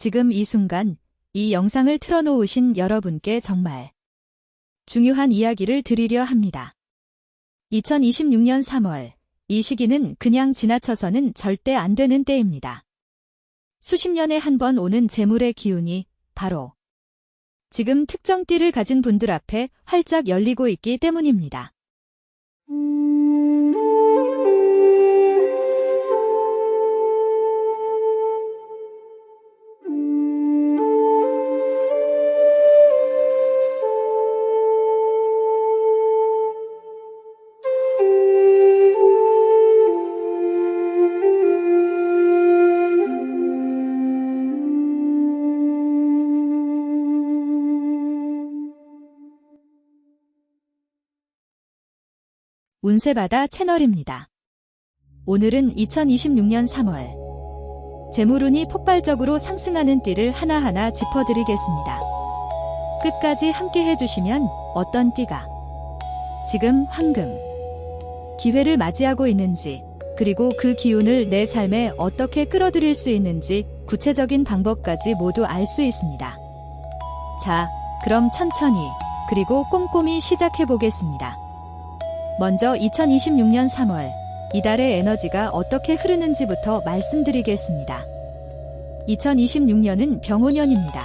지금 이 순간 이 영상을 틀어놓으신 여러분께 정말 중요한 이야기를 드리려 합니다. 2026년 3월, 이 시기는 그냥 지나쳐서는 절대 안 되는 때입니다. 수십 년에 한 번 오는 재물의 기운이 바로 지금 특정 띠를 가진 분들 앞에 활짝 열리고 있기 때문입니다. 운세바다 채널입니다. 오늘은 2026년 3월 재물운이 폭발적으로 상승하는 띠를 하나하나 짚어드리겠습니다. 끝까지 함께 해주시면 어떤 띠가 지금 황금 기회를 맞이하고 있는지, 그리고 그 기운을 내 삶에 어떻게 끌어들일 수 있는지 구체적인 방법까지 모두 알 수 있습니다. 자, 그럼 천천히 그리고 꼼꼼히 시작해보겠습니다. 먼저 2026년 3월, 이달의 에너지가 어떻게 흐르는지부터 말씀드리겠습니다. 2026년은 병오년입니다.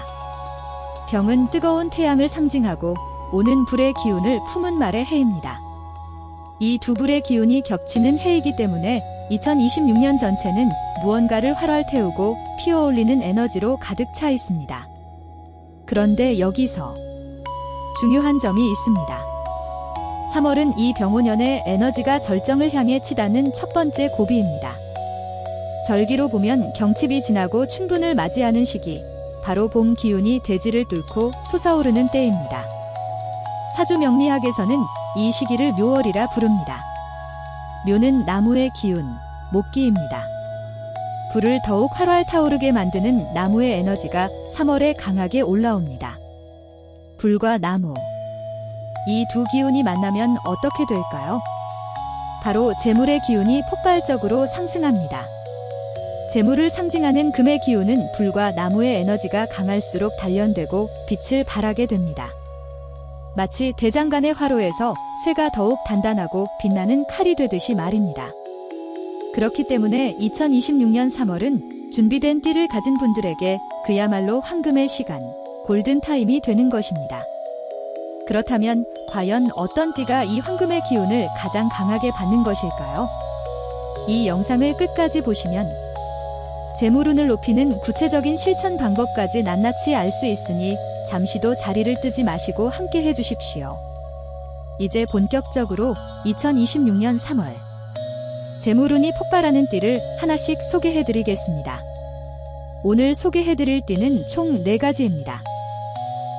병은 뜨거운 태양을 상징하고 오는 불의 기운을 품은 말의 해입니다. 이 두 불의 기운이 겹치는 해이기 때문에 2026년 전체는 무언가를 활활 태우고 피어올리는 에너지로 가득 차 있습니다. 그런데 여기서 중요한 점이 있습니다. 3월은 이 병오년의 에너지가 절정을 향해 치닫는 첫 번째 고비입니다. 절기로 보면 경칩이 지나고 춘분을 맞이하는 시기, 바로 봄 기운이 대지를 뚫고 솟아오르는 때입니다. 사주명리학에서는 이 시기를 묘월이라 부릅니다. 묘는 나무의 기운, 목기입니다. 불을 더욱 활활 타오르게 만드는 나무의 에너지가 3월에 강하게 올라옵니다. 불과 나무, 이 두 기운이 만나면 어떻게 될까요? 바로 재물의 기운이 폭발적으로 상승합니다. 재물을 상징하는 금의 기운은 불과 나무의 에너지가 강할수록 단련되고 빛을 발하게 됩니다. 마치 대장간의 화로에서 쇠가 더욱 단단하고 빛나는 칼이 되듯이 말입니다. 그렇기 때문에 2026년 3월은 준비된 띠를 가진 분들에게 그야말로 황금의 시간, 골든타임이 되는 것입니다. 그렇다면 과연 어떤 띠가 이 황금의 기운을 가장 강하게 받는 것일까요? 이 영상을 끝까지 보시면 재물운을 높이는 구체적인 실천 방법까지 낱낱이 알 수 있으니 잠시도 자리를 뜨지 마시고 함께 해주십시오. 이제 본격적으로 2026년 3월 재물운이 폭발하는 띠를 하나씩 소개해드리겠습니다. 오늘 소개해드릴 띠는 총 4가지입니다.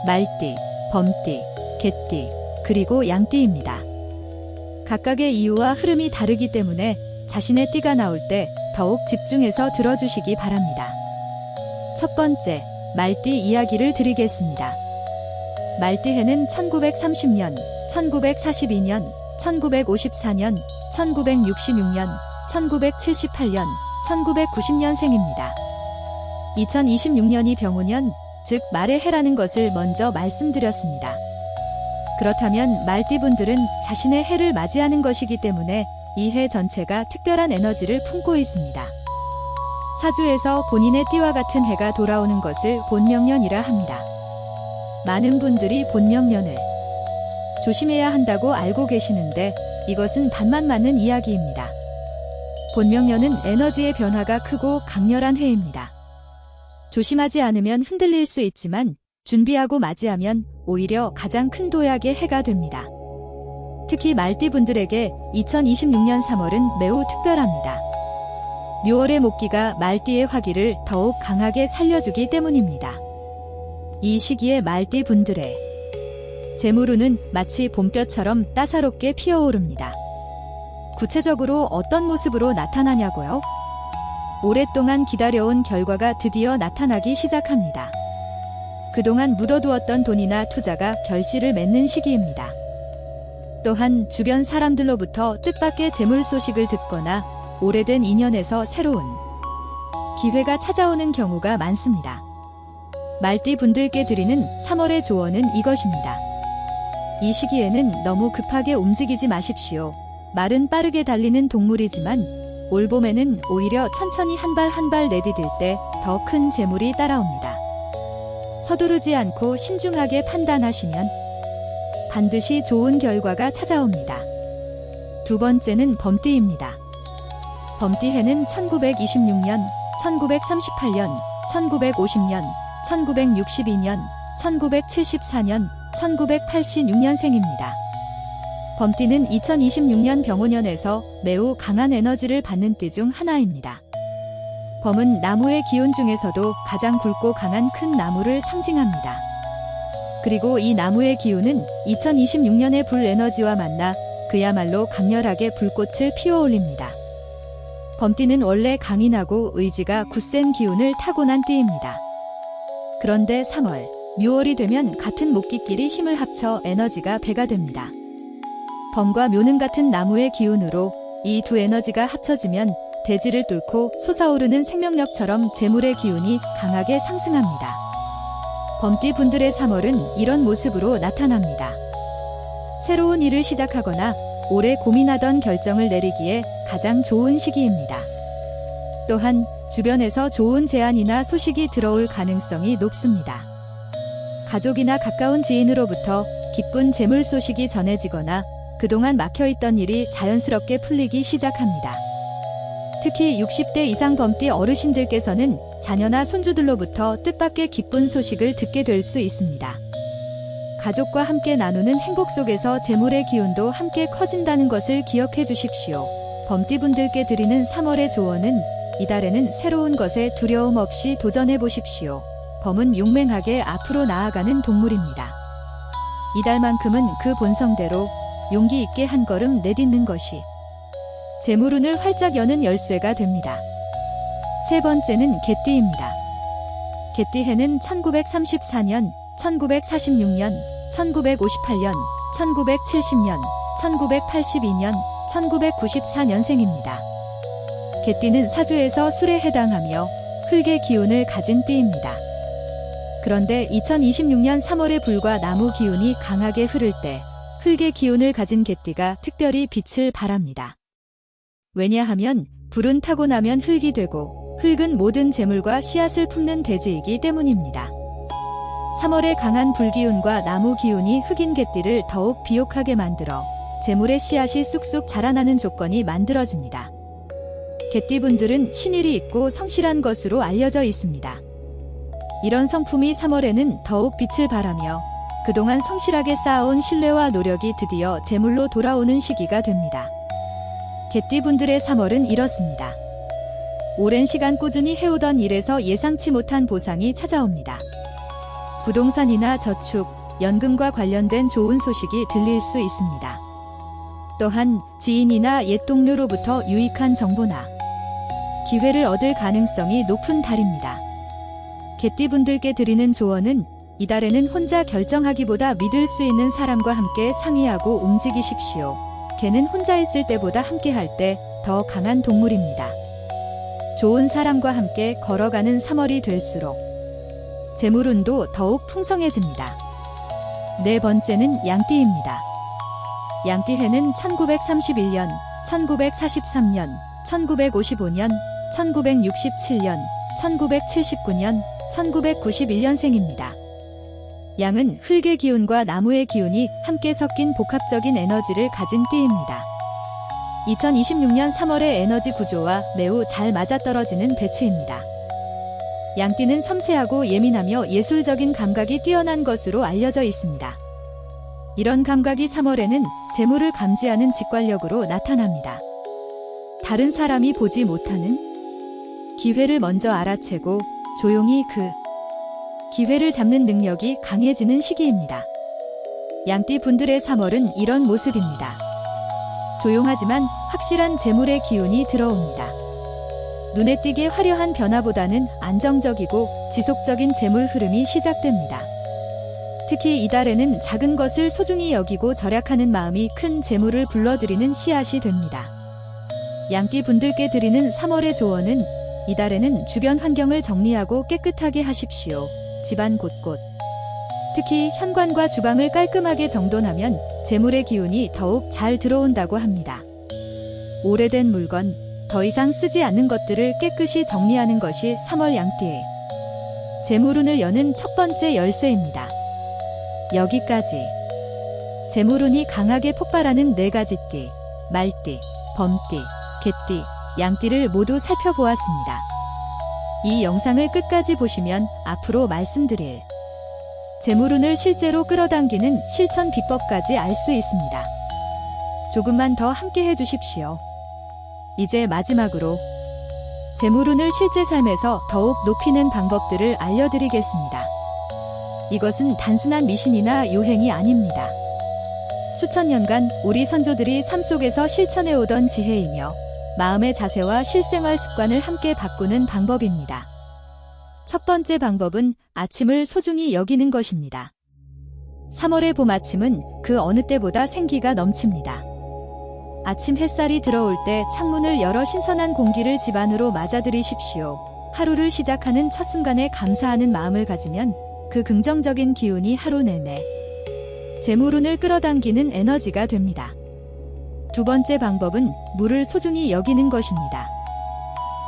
말띠, 범띠, 개띠, 그리고 양띠입니다. 각각의 이유와 흐름이 다르기 때문에 자신의 띠가 나올 때 더욱 집중해서 들어주시기 바랍니다. 첫 번째, 말띠 이야기를 드리겠습니다. 말띠해는 1930년, 1942년, 1954년, 1966년, 1978년, 1990년생입니다. 2026년이 병오년, 즉 말의 해라는 것을 먼저 말씀드렸습니다. 그렇다면 말띠분들은 자신의 해를 맞이하는 것이기 때문에 이 해 전체가 특별한 에너지를 품고 있습니다. 사주에서 본인의 띠와 같은 해가 돌아오는 것을 본명년이라 합니다. 많은 분들이 본명년을 조심해야 한다고 알고 계시는데 이것은 반만 맞는 이야기입니다. 본명년은 에너지의 변화가 크고 강렬한 해입니다. 조심하지 않으면 흔들릴 수 있지만 준비하고 맞이하면 오히려 가장 큰 도약의 해가 됩니다. 특히 말띠분들에게 2026년 3월은 매우 특별합니다. 묘월의 목기가 말띠의 화기를 더욱 강하게 살려주기 때문입니다. 이 시기에 말띠분들의 재물운은 마치 봄볕처럼 따사롭게 피어오릅니다. 구체적으로 어떤 모습으로 나타나냐고요? 오랫동안 기다려온 결과가 드디어 나타나기 시작합니다. 그동안 묻어두었던 돈이나 투자가 결실을 맺는 시기입니다. 또한 주변 사람들로부터 뜻밖의 재물 소식을 듣거나 오래된 인연에서 새로운 기회가 찾아오는 경우가 많습니다. 말띠 분들께 드리는 3월의 조언은 이것입니다. 이 시기에는 너무 급하게 움직이지 마십시오. 말은 빠르게 달리는 동물이지만 올봄에는 오히려 천천히 한 발 한 발 내디딜 때 더 큰 재물이 따라옵니다. 서두르지 않고 신중하게 판단하시면 반드시 좋은 결과가 찾아옵니다. 두 번째는 범띠입니다. 범띠해는 1926년, 1938년, 1950년, 1962년, 1974년, 1986년생입니다. 범띠는 2026년 병오년에서 매우 강한 에너지를 받는 띠 중 하나입니다. 범은 나무의 기운 중에서도 가장 굵고 강한 큰 나무를 상징합니다. 그리고 이 나무의 기운은 2026년의 불 에너지와 만나 그야말로 강렬하게 불꽃을 피워올립니다. 범띠는 원래 강인하고 의지가 굳센 기운을 타고난 띠입니다. 그런데 3월, 묘월이 되면 같은 목기끼리 힘을 합쳐 에너지가 배가 됩니다. 범과 묘는 같은 나무의 기운으로 이 두 에너지가 합쳐지면 대지를 뚫고 솟아오르는 생명력처럼 재물의 기운이 강하게 상승합니다. 범띠 분들의 3월은 이런 모습으로 나타납니다. 새로운 일을 시작하거나 오래 고민하던 결정을 내리기에 가장 좋은 시기입니다. 또한 주변에서 좋은 제안이나 소식이 들어올 가능성이 높습니다. 가족이나 가까운 지인으로부터 기쁜 재물 소식이 전해지거나 그동안 막혀있던 일이 자연스럽게 풀리기 시작합니다. 특히 60대 이상 범띠 어르신들께서는 자녀나 손주들로부터 뜻밖의 기쁜 소식을 듣게 될 수 있습니다. 가족과 함께 나누는 행복 속에서 재물의 기운도 함께 커진다는 것을 기억해 주십시오. 범띠분들께 드리는 3월의 조언은 이달에는 새로운 것에 두려움 없이 도전해 보십시오. 범은 용맹하게 앞으로 나아가는 동물입니다. 이달만큼은 그 본성대로 용기 있게 한 걸음 내딛는 것이 재물운을 활짝 여는 열쇠가 됩니다. 세 번째는 개띠입니다. 개띠해는 1934년, 1946년, 1958년, 1970년, 1982년, 1994년생입니다. 개띠는 사주에서 술에 해당하며 흙의 기운을 가진 띠입니다. 그런데 2026년 3월에 불과 나무 기운이 강하게 흐를 때 흙의 기운을 가진 개띠가 특별히 빛을 발합니다. 왜냐하면 불은 타고 나면 흙이 되고 흙은 모든 재물과 씨앗을 품는 대지이기 때문입니다. 3월의 강한 불기운과 나무 기운이 흑인 개띠를 더욱 비옥하게 만들어 재물의 씨앗이 쑥쑥 자라나는 조건이 만들어집니다. 개띠분들은 신일이 있고 성실한 것으로 알려져 있습니다. 이런 성품이 3월에는 더욱 빛을 발하며 그동안 성실하게 쌓아온 신뢰와 노력이 드디어 재물로 돌아오는 시기가 됩니다. 개띠분들의 3월은 이렇습니다. 오랜 시간 꾸준히 해오던 일에서 예상치 못한 보상이 찾아옵니다. 부동산이나 저축, 연금과 관련된 좋은 소식이 들릴 수 있습니다. 또한 지인이나 옛 동료로부터 유익한 정보나 기회를 얻을 가능성이 높은 달입니다. 개띠분들께 드리는 조언은 이달에는 혼자 결정하기보다 믿을 수 있는 사람과 함께 상의하고 움직이십시오. 개는 혼자 있을 때보다 함께 할 때 더 강한 동물입니다. 좋은 사람과 함께 걸어가는 3월이 될수록 재물운도 더욱 풍성해집니다. 네 번째는 양띠입니다. 양띠해는 1931년, 1943년, 1955년, 1967년, 1979년, 1991년생입니다. 양은 흙의 기운과 나무의 기운이 함께 섞인 복합적인 에너지를 가진 띠입니다. 2026년 3월의 에너지 구조와 매우 잘 맞아떨어지는 배치입니다. 양띠는 섬세하고 예민하며 예술적인 감각이 뛰어난 것으로 알려져 있습니다. 이런 감각이 3월에는 재물을 감지하는 직관력으로 나타납니다. 다른 사람이 보지 못하는 기회를 먼저 알아채고 조용히 그 기회를 잡는 능력이 강해지는 시기입니다. 양띠 분들의 3월은 이런 모습입니다. 조용하지만 확실한 재물의 기운이 들어옵니다. 눈에 띄게 화려한 변화보다는 안정적이고 지속적인 재물 흐름이 시작됩니다. 특히 이달에는 작은 것을 소중히 여기고 절약하는 마음이 큰 재물을 불러들이는 씨앗이 됩니다. 양띠 분들께 드리는 3월의 조언은 이달에는 주변 환경을 정리하고 깨끗하게 하십시오. 집안 곳곳, 특히 현관과 주방을 깔끔하게 정돈하면 재물의 기운이 더욱 잘 들어온다고 합니다. 오래된 물건, 더 이상 쓰지 않는 것들을 깨끗이 정리하는 것이 3월 양띠의 재물운을 여는 첫 번째 열쇠입니다. 여기까지 재물운이 강하게 폭발하는 4가지 띠, 말띠, 범띠, 개띠, 양띠를 모두 살펴보았습니다. 이 영상을 끝까지 보시면 앞으로 말씀드릴 재물운을 실제로 끌어당기는 실천 비법까지 알 수 있습니다. 조금만 더 함께 해주십시오. 이제 마지막으로 재물운을 실제 삶에서 더욱 높이는 방법들을 알려드리겠습니다. 이것은 단순한 미신이나 유행이 아닙니다. 수천 년간 우리 선조들이 삶 속에서 실천해오던 지혜이며 마음의 자세와 실생활 습관을 함께 바꾸는 방법입니다. 첫 번째 방법은 아침을 소중히 여기는 것입니다. 3월의 봄 아침은 그 어느 때보다 생기가 넘칩니다. 아침 햇살이 들어올 때 창문을 열어 신선한 공기를 집안으로 맞아들이십시오. 하루를 시작하는 첫 순간에 감사하는 마음을 가지면 그 긍정적인 기운이 하루 내내 재물운을 끌어당기는 에너지가 됩니다. 두 번째 방법은 물을 소중히 여기는 것입니다.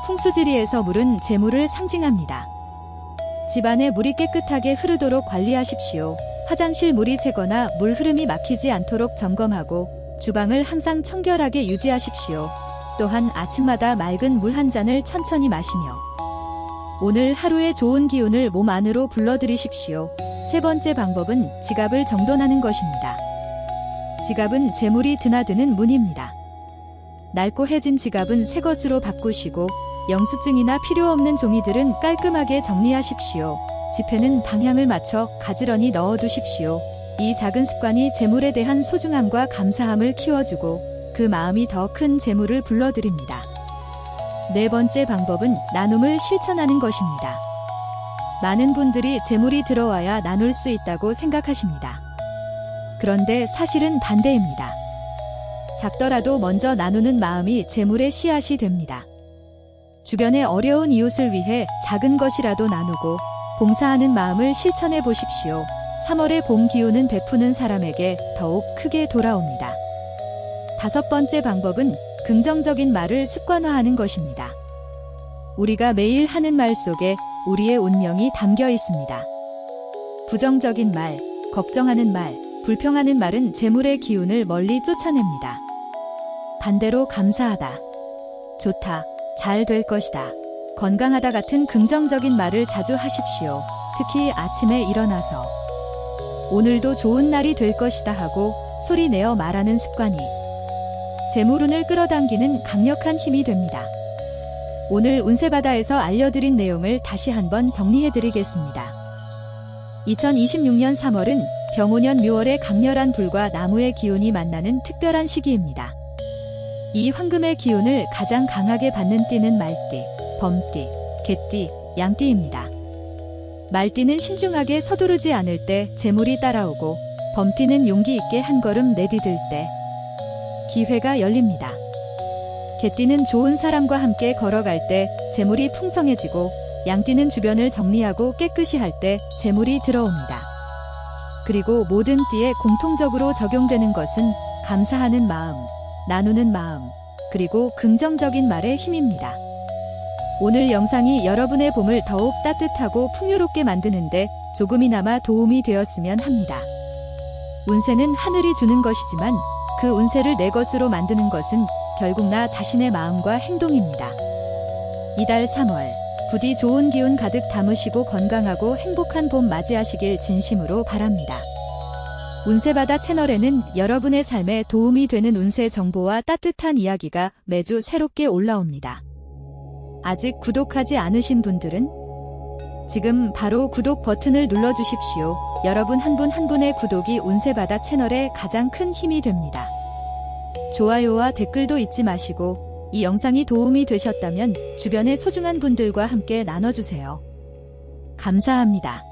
풍수지리에서 물은 재물을 상징합니다. 집안에 물이 깨끗하게 흐르도록 관리하십시오. 화장실 물이 새거나 물 흐름이 막히지 않도록 점검하고 주방을 항상 청결하게 유지하십시오. 또한 아침마다 맑은 물 한 잔을 천천히 마시며 오늘 하루의 좋은 기운을 몸 안으로 불러들이십시오. 세 번째 방법은 지갑을 정돈하는 것입니다. 지갑은 재물이 드나드는 문입니다. 낡고해진 지갑은 새 것으로 바꾸시고 영수증이나 필요 없는 종이들은 깔끔하게 정리하십시오. 지폐는 방향을 맞춰 가지런히 넣어두십시오. 이 작은 습관이 재물에 대한 소중함과 감사함을 키워주고 그 마음이 더 큰 재물을 불러들입니다. 네 번째 방법은 나눔을 실천하는 것입니다. 많은 분들이 재물이 들어와야 나눌 수 있다고 생각하십니다. 그런데 사실은 반대입니다. 작더라도 먼저 나누는 마음이 재물의 씨앗이 됩니다. 주변의 어려운 이웃을 위해 작은 것이라도 나누고 봉사하는 마음을 실천해 보십시오. 3월의 봄 기운은 베푸는 사람에게 더욱 크게 돌아옵니다. 다섯 번째 방법은 긍정적인 말을 습관화하는 것입니다. 우리가 매일 하는 말 속에 우리의 운명이 담겨 있습니다. 부정적인 말, 걱정하는 말, 불평하는 말은 재물의 기운을 멀리 쫓아냅니다. 반대로 감사하다, 좋다, 잘 될 것이다, 건강하다 같은 긍정적인 말을 자주 하십시오. 특히 아침에 일어나서 오늘도 좋은 날이 될 것이다 하고 소리 내어 말하는 습관이 재물운을 끌어당기는 강력한 힘이 됩니다. 오늘 운세바다에서 알려드린 내용을 다시 한번 정리해드리겠습니다. 2026년 3월은 병오년 묘월의 강렬한 불과 나무의 기운이 만나는 특별한 시기입니다. 이 황금의 기운을 가장 강하게 받는 띠는 말띠, 범띠, 개띠, 양띠입니다. 말띠는 신중하게 서두르지 않을 때 재물이 따라오고 범띠는 용기 있게 한 걸음 내디딜 때 기회가 열립니다. 개띠는 좋은 사람과 함께 걸어갈 때 재물이 풍성해지고 양띠는 주변을 정리하고 깨끗이 할 때 재물이 들어옵니다. 그리고 모든 띠에 공통적으로 적용되는 것은 감사하는 마음, 나누는 마음, 그리고 긍정적인 말의 힘입니다. 오늘 영상이 여러분의 봄을 더욱 따뜻하고 풍요롭게 만드는데 조금이나마 도움이 되었으면 합니다. 운세는 하늘이 주는 것이지만 그 운세를 내 것으로 만드는 것은 결국 나 자신의 마음과 행동입니다. 이달 3월 부디 좋은 기운 가득 담으시고 건강하고 행복한 봄 맞이하시길 진심으로 바랍니다. 운세바다 채널에는 여러분의 삶에 도움이 되는 운세 정보와 따뜻한 이야기가 매주 새롭게 올라옵니다. 아직 구독하지 않으신 분들은 지금 바로 구독 버튼을 눌러주십시오. 여러분 한 분 한 분의 구독이 운세바다 채널에 가장 큰 힘이 됩니다. 좋아요와 댓글도 잊지 마시고 이 영상이 도움이 되셨다면 주변의 소중한 분들과 함께 나눠주세요. 감사합니다.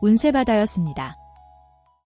운세바다였습니다.